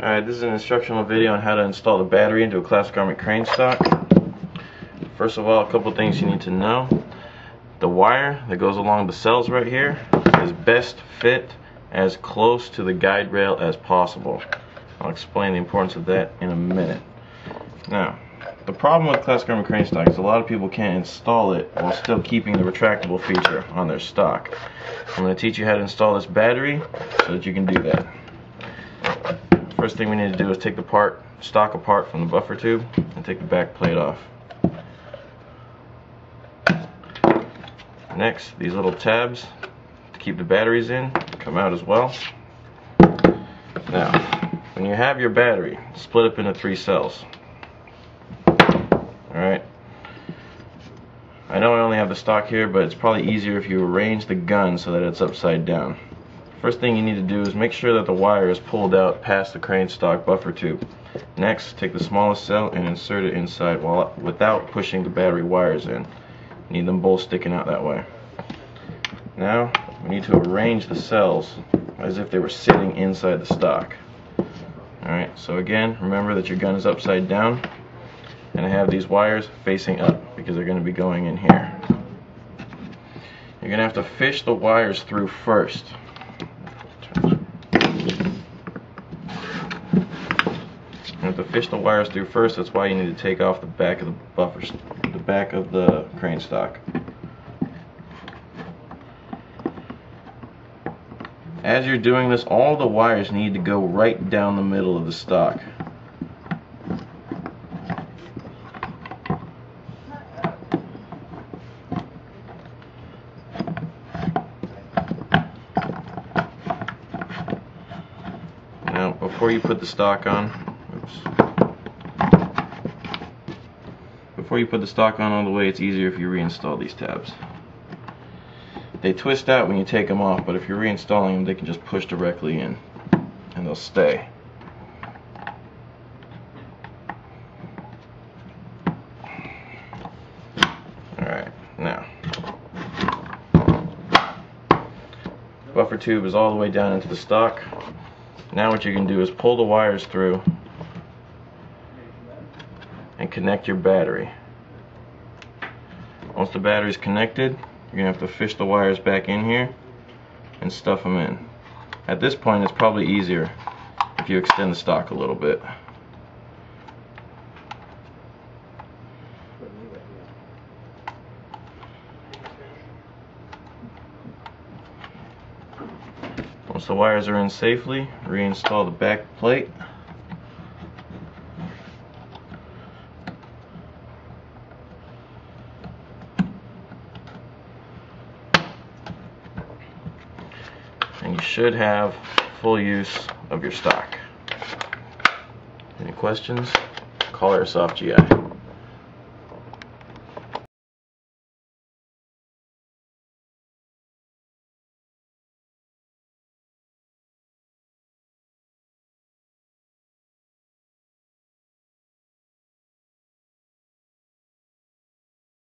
Alright, this is an instructional video on how to install the battery into a classic Army crane stock. First of all, a couple things you need to know. The wire that goes along the cells right here is best fit as close to the guide rail as possible. I'll explain the importance of that in a minute. Now, the problem with classic Army crane stock is a lot of people can't install it while still keeping the retractable feature on their stock. I'm going to teach you how to install this battery so that you can do that. First thing we need to do is take the stock apart from the buffer tube and take the back plate off. Next, these little tabs to keep the batteries in come out as well. Now, when you have your battery, split up into 3 cells. Alright. I know I only have the stock here, but it's probably easier if you arrange the gun so that it's upside down. First thing you need to do is make sure that the wire is pulled out past the crane stock buffer tube. Next, take the smallest cell and insert it inside without pushing the battery wires in. You need them both sticking out that way. Now, we need to arrange the cells as if they were sitting inside the stock. Alright, so again, remember that your gun is upside down, and I have these wires facing up because they're going to be going in here. You're going to have to fish the wires through first. You have to fish the wires through first. That's why you need to take off the back of the buffers, the back of the crane stock. As you're doing this, all the wires need to go right down the middle of the stock. Now, before you put the stock on, all the way, it's easier if you reinstall these tabs. They twist out when you take them off, but if you're reinstalling them, they can just push directly in, and they'll stay. Alright, now, buffer tube is all the way down into the stock. Now what you can do is pull the wires through and connect your battery. Once the battery is connected, you're going to have to fish the wires back in here and stuff them in. At this point, it's probably easier if you extend the stock a little bit. Once the wires are in safely, reinstall the back plate. And you should have full use of your stock. Any questions? Call Airsoft GI.